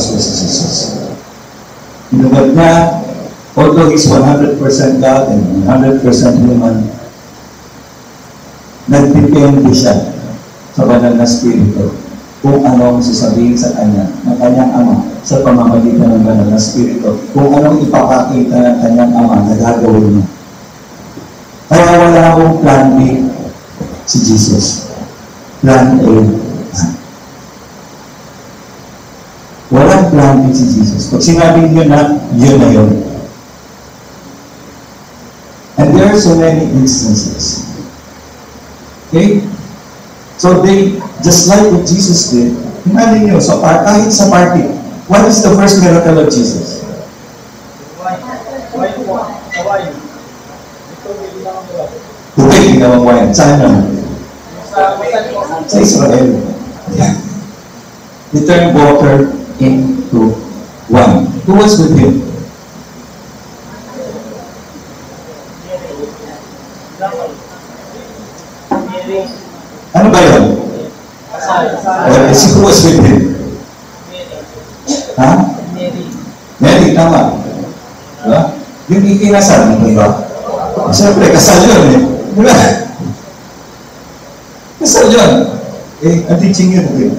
Pasko si Jesus. Inugad niya, although He's 100% God and 100% human, nagpipende siya sa banal na Espiritu kung ano ang sasabihin sa Kanya, ng Kanyang Ama, sa pamamagitan ng banal na Espiritu, kung anong ipapakita ng Kanyang Ama na gagawin niya. Kaya wala akong plan B si Jesus. Plan A. Walang plan B si Jesus. Pag sinabing yun na yun. And there are so many instances. Okay? So they, just like what Jesus did, imagine nyo, so kahit sa party, what is the first miracle of Jesus? Tubig, ginawang wine. Saan naman? Sa Israel. He turned water into wine. Who was with him? Ano ba yun? Who was with him? Ha? Mary, tama. Diba? Yung ikinasal, di ba? Siyempre, kasal yun eh. Diba? Kasal yun. Ang teaching yun din.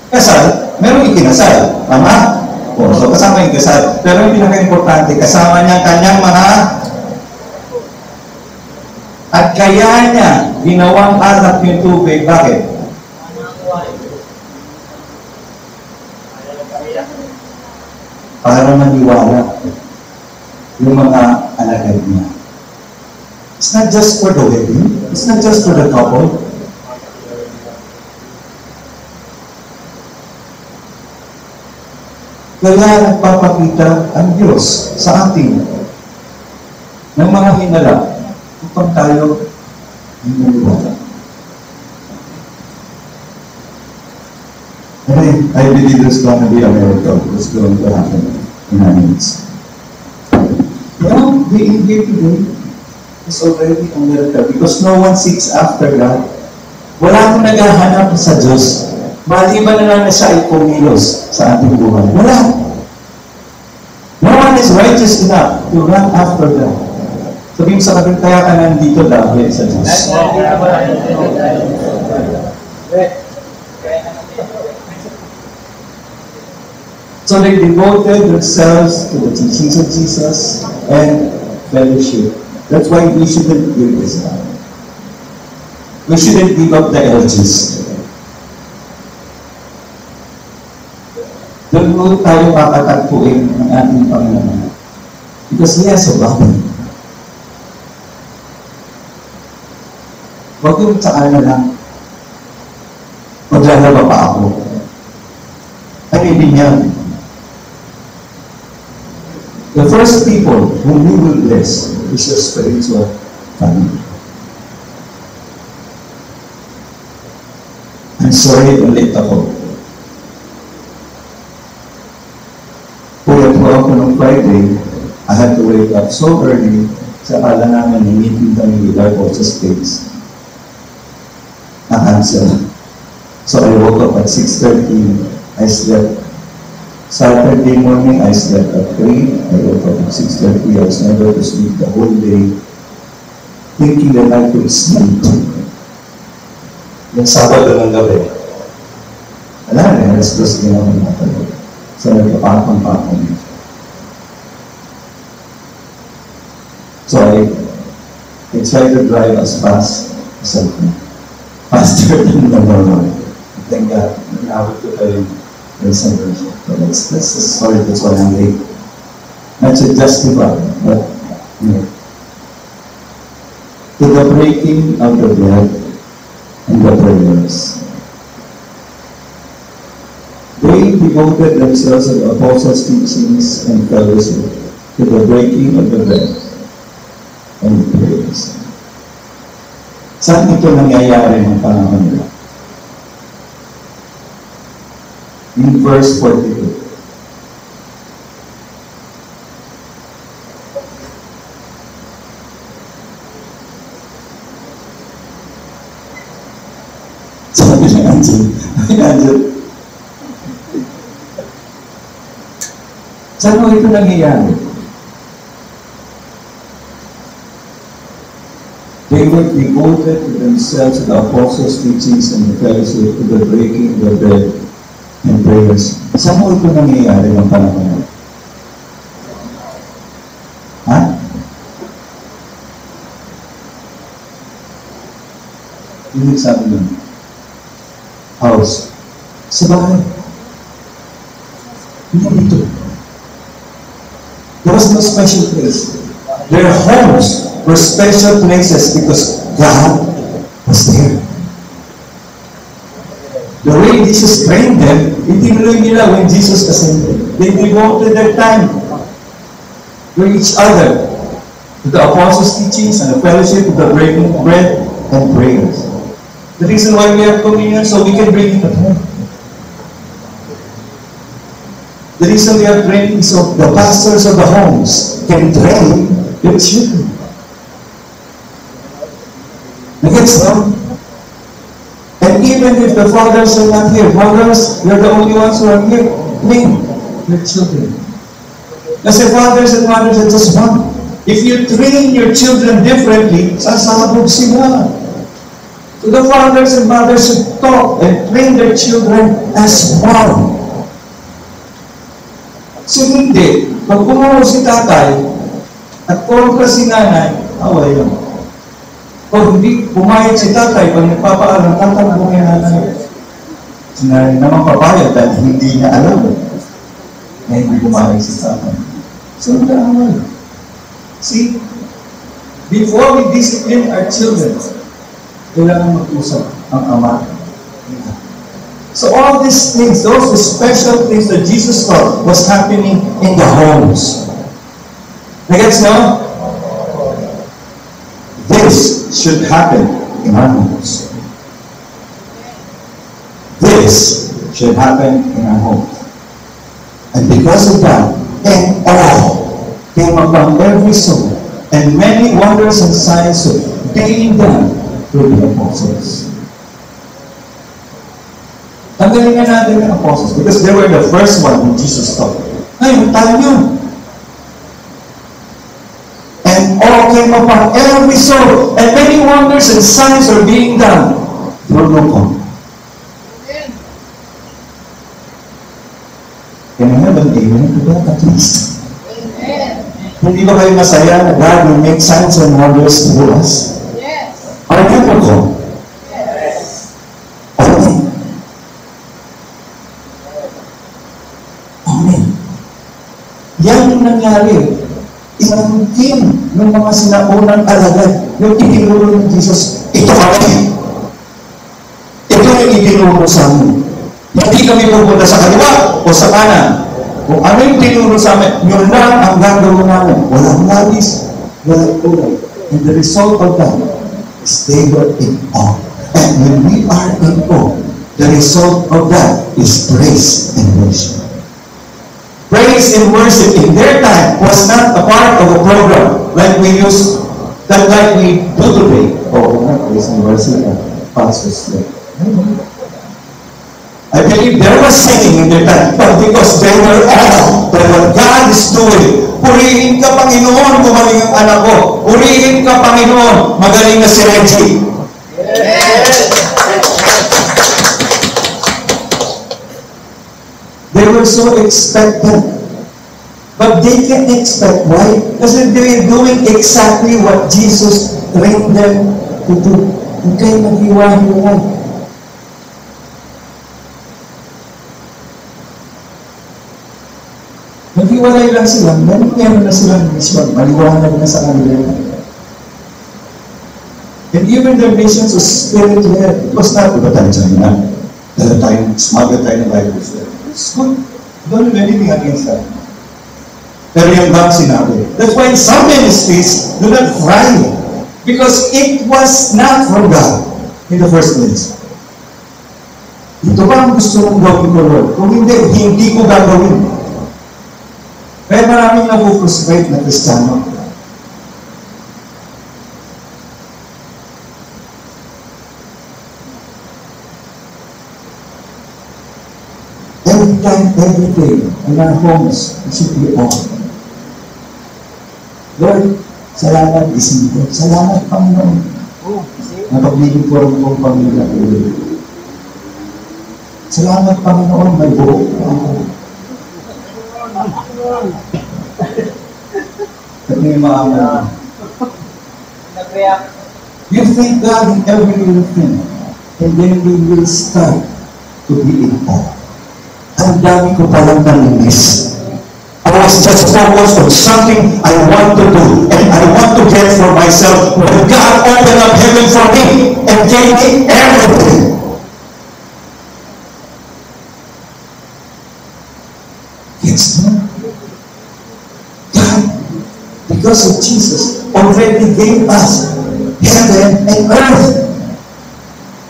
Kasal, merong ikinasal. Tama? O, so kasama yung kasal. Pero yung pinaka-importante, kasama niya kanyang mga at kaya niya ginawang alak yung tubig. Bakit? Para maniwala yung mga alagad niya. It's not just for the wedding. It's not just for the couple. Kaya nagpapakita ang Diyos sa atin ng mga hinala upang tayo maniwala. And I believe there's going to be a miracle. It's going to happen in our midst. Being here today is already a miracle because no one seeks after God. Wala akong naghahanap sa Diyos. Maliban na lang siya ay kumilos sa ating buhay. Wala. No one is righteous enough to run after God. Sabihin sa kapit, kaya ka nandito dahil sa Diyos. So they devoted themselves to the teachings of Jesus and fellowship. That's why we shouldn't give this up. We shouldn't give up the edges. Doon mo tayo kakatagpuin ng ating Panginoon. Because He has a body. Huwag yung tsaka na lang, maglalaba pa ako. Ano ibig niya? The first people whom we will bless is your spiritual family. I'm sorry, ulit ako. Kaya po ako nung Friday, I had to wake up so early sa akala namin na meeting kami with our bosses space. Na-cancel. So I woke up at 6:30. I slept. Saturday morning, I slept at 3. I woke up at 6:30. I was never to sleep the whole day, thinking that I could sleep. Yung Sabado ng gabi, wala na, restless din ako matulog. So nagpapakang-pakang. So I tried to drive as fast as I could. Faster than the normal. Thank God, nag-awit ko tayo yung celebration. So that's the story, that's why I'm late. Not to justify, but, to the breaking of the bread and the prayers. They devoted themselves to the apostles' teachings and fellowship, to the breaking of the bread and the prayers. Saan ito nangyayari ng panahon nila? In verse 42. Sabi ni Angel, Saan mo ito nangyayari? They were devoted to themselves, to the apostles' teachings and the fellowship, to the breaking of the bread and prayers. Saan mo ito nangyayari ng panahon na? Ha? Hindi sabi nun. House. Sa bahay. Hindi dito. There was no special place. Their homes were special places because God was there. The way Jesus trained them, itinuloy nila when Jesus ascended. They devoted their time to each other, to the apostles' teachings and the fellowship, to the breaking of bread and prayers. The reason why we have communion, so we can bring it at home. The reason we have training is so the pastors of the homes can train their children. Against them. And even if the fathers are not here, mothers, you're the only ones who are here, train your children. Kasi fathers and mothers are just one. If you train your children differently, sasabog sila. So the fathers and mothers should talk and train their children as one. So hindi, pag pumuro si tatay at kontra si nanay, away lang. Pag hindi pumayag si tatay, pag nagpapaalam, tatanong yung nanay. Si nanay naman papayag dahil hindi niya alam. Na hindi pumayag si tatay. So away. See, before we discipline our children, kailangan mag-usap ang ama. So all these things, those special things that Jesus taught was happening in the homes. Nagets now? This should happen in our homes. This should happen in our homes. And because of that, and all came upon every soul, and many wonders and signs were being done through the apostles. Tanggalin nga natin yung apostles because they were the first one who Jesus taught. Ngayon, tayo yun. And all came upon every soul, and many wonders and signs are being done through Luke. Can I have an amen to that at least? Hindi ba kayo masaya na God will make signs and wonders through us? Yes. Are you Luke? Yan yung nangyari. Inangkin ng mga sinaunang alagad. Yung itinuro ng Jesus, ito kami. Ito yung itinuro sa amin. Hindi kami pupunta sa kaliwa o sa kanan. Kung ano yung tinuro sa amin, yun lang ang gagawin namin. Walang labis, walang kulay. And the result of that is they were in awe. And when we are in awe, the result of that is praise and worship. Praise and worship in their time was not a part of a program like we use, like we do today. Oh, not praise and worship, pastors. I believe there was singing in their time, but because they were all by what God is doing. Purihin ka, Panginoon, gumaling ang anak ko. Purihin ka, Panginoon, magaling na si Reggie. They were so expectant. But they can't expect. Why? Because they were doing exactly what Jesus trained them to do. Okay, nag-iwahiwalay. Nag-iwalay lang sila. Meron na silang mission. Maliwanag na sa kanila. And even their missions was spirit-led. It was not, iba tayo dyan na. Dala tayo, smuggle tayo ng Bible. It's good. Don't have anything against that. Pero yung bang sinabi. That's why some ministries do not fry it. Because it was not from God in the first place. Ito ba ang gusto mong gawin ko, Lord? Kung hindi ko gagawin. Kaya maraming nag-frustrate na Kristiyano. everything in our homes, it should be on. Lord, salamat, isip ko. Salamat, Panginoon. Napaglilingkuran ko ang pamilya ko. Salamat, Panginoon, may buhok ko ako. At may maamala. You thank God in every little thing, and then we will start to be in awe. Ang dami ko palang naninis. I was just focused on something I want to do, and I want to get for myself. But God opened up heaven for me and gave me everything. Yes, no? God, because of Jesus, already gave us heaven and earth.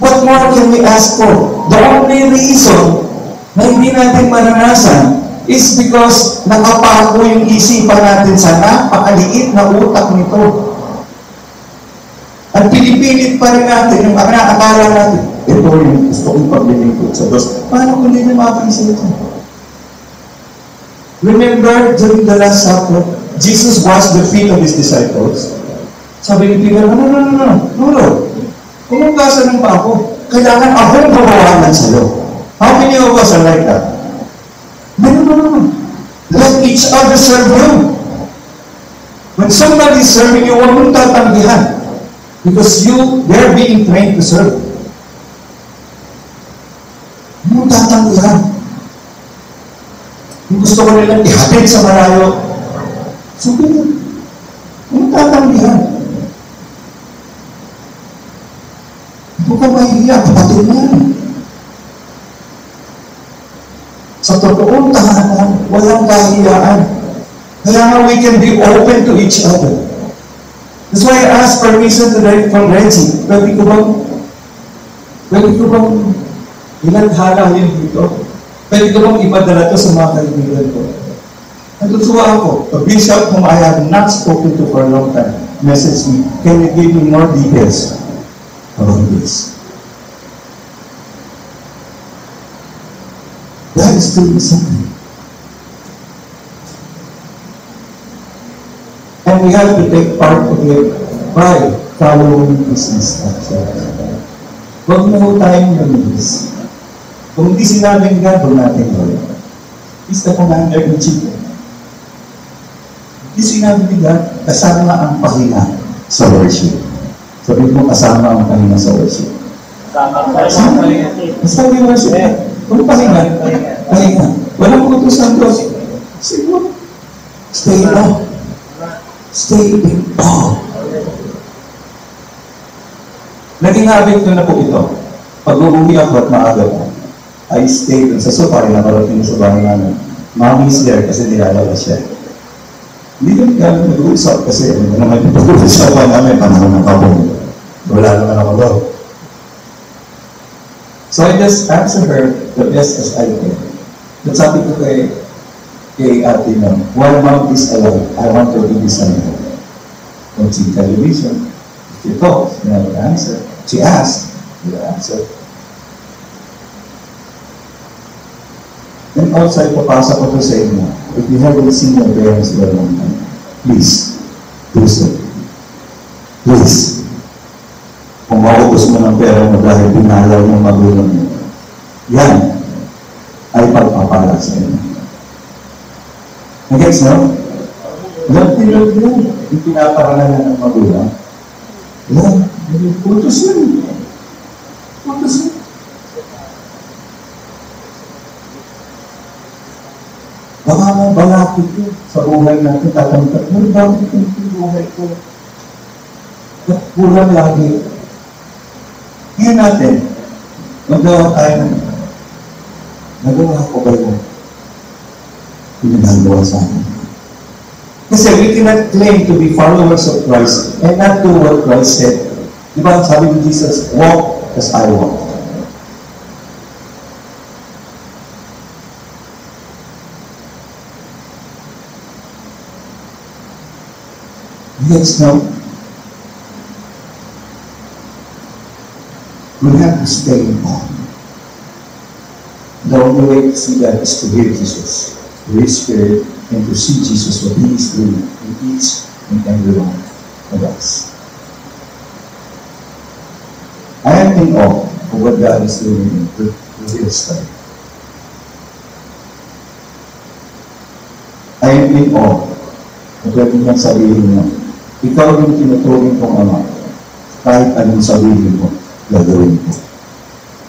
What more can we ask for? The only reason na hindi natin maranasan is because nakapako yung isipan natin sa napakaliit na utak nito. At pinipilit pa rin natin yung akala natin, ito yung gusto kong paglilingkod sa Diyos. Paano kung hindi na makapaisip ito? Remember, during the Last Supper, Jesus washed the feet of His disciples. Sabi ni Peter, no, kumukasan ng pa ako. Kailangan akong pawawalan sa loob. How many of us are like that? No. Let each other serve you. When somebody is serving you, huwag mong tatanggihan. Because they're being trained to serve. Huwag mong tatanggihan. Kung gusto ko nilang ihatid sa malayo, sabihin, huwag mong tatanggihan. Huwag ka mahihiya, kapatid mo yan. Sa totoong tahanan, walang kahiyaan. Kaya nga we can be open to each other. That's why I asked permission today from Reggie. Pwede ko bang ilaghala yun dito? Pwede ko bang ipadala to sa mga kaibigan ko? Natutuwa ako. The bishop whom I have not spoken to for a long time messaged me, can you give me more details about this? That is doing something. And we have to take part of it by following His instructions. Huwag mo tayong namilis. Kung hindi sinabing God, huwag natin gawin. He's the commander in chief. Hindi sinabi ni God, kasama ang pahinga sa worship. Sabi mo, kasama ang pahinga sa worship. Kasama. Basta may worship. Kung pahinga. Walang utos ng Diyos. Siguro. Stay in Stay in awe. Naging habit ko na po ito. Pag uuwi ako at maaga ko, I stay dun sa sofa, nakarating sa bahay namin. Mommy is there kasi nilalala siya. Hindi kami kami nag-uusap kasi ano naman yung pag-uusapan namin, panahon ng kapong. Wala naman ako doon. So I just answer her the best as I can. But sabi ko kay Ate Mom, while Mom is alive, I want her to be something. Watching television, she talks, you have an answer. She asks, you answer. And also, ipapasa ko to sa inyo. If you haven't seen your parents for a long time, please, do so. Please. Kung maubos mo ng pera mo dahil pinalaw ng magulang mo, yan ay pagpapala sa inyo. Nag-gets, no? Love yan. Yung pinaparalan ng magulang. Yan. Putos yan. Putos yan. Baka mo balakit ko sa buhay natin, tatanggap mo, bakit yung buhay ko? Kulang lagi. Ngayon natin, magawa tayo ng nagawa ko ba yun? Pinagagawa sa akin. Kasi we cannot claim to be followers of Christ and not do what Christ said. Diba, sabi ni Jesus, walk as I walk. Yes, no? We have to stay in awe. The only way to see that is to hear Jesus, to His Spirit, and to see Jesus, what He is doing in each and every one of us. I am in awe of what God is doing to His life. I am in awe of what niyang sabihin mo. Ikaw yung tinuturing kong Ama. Kahit anong sabihin mo, gagawin ko.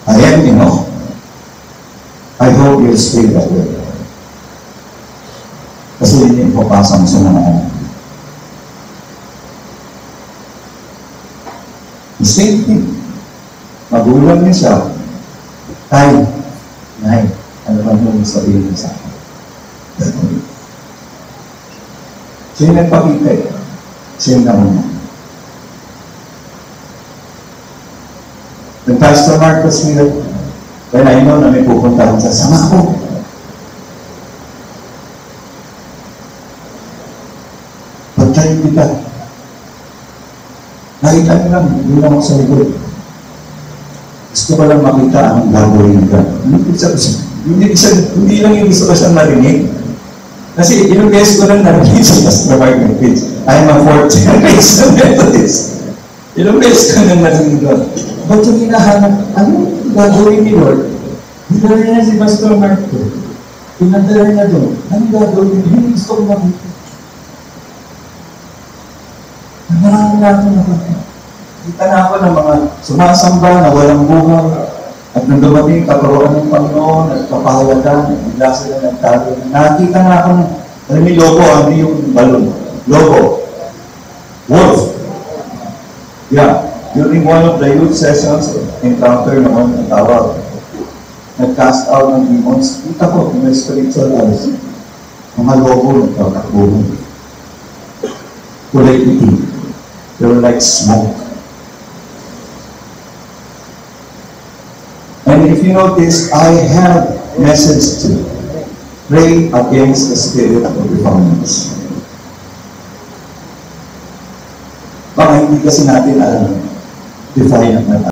I am in awe. I hope you'll stay that way. Kasi yun yung papasa mo sa mga anak. The same thing. Magulang niya siya. Tay, Nay, ano man yung sabihin sa akin? Siya yung nagpakita eh. Siya yung nauna. When Pastor Mark was here, when I know na may pupuntahan sa sama ko, pagkain kita. Nakita niyo lang, hindi lang ako sa likod. Gusto ko lang makita ang gagawin ka. Hindi lang yung gusto ko siyang marinig. Kasi ilang beses ko lang narinig sa Pastor Mark ng page. I am a 4th generation Methodist. Ilang beses ko lang narinig doon. Ba't yung hinahanap? Ano gagawin ni Lord? Hinala niya si Pastor Mark ko. Pinadala niya doon. Ano gagawin? Hindi gusto ko makita. Marami na ako nakita. Kita na ako ng mga sumasamba na walang buhay. At nung dumating kaparoon ng Panginoon at kapahalagan, bigla sila nagtago. Nakita na ako ng, alam niyo, logo, hindi yung balon. Logo. Wolf. Yeah. During one of the youth sessions, encounter naman ang tawag. Nag-cast out ng demons. Kita ko, may spiritual eyes. Mga logo nagtatakbo. Kulay itim. They were like smoke. And if you notice, I have message to pray against the spirit of defiance. Baka hindi kasi natin alam, defiant na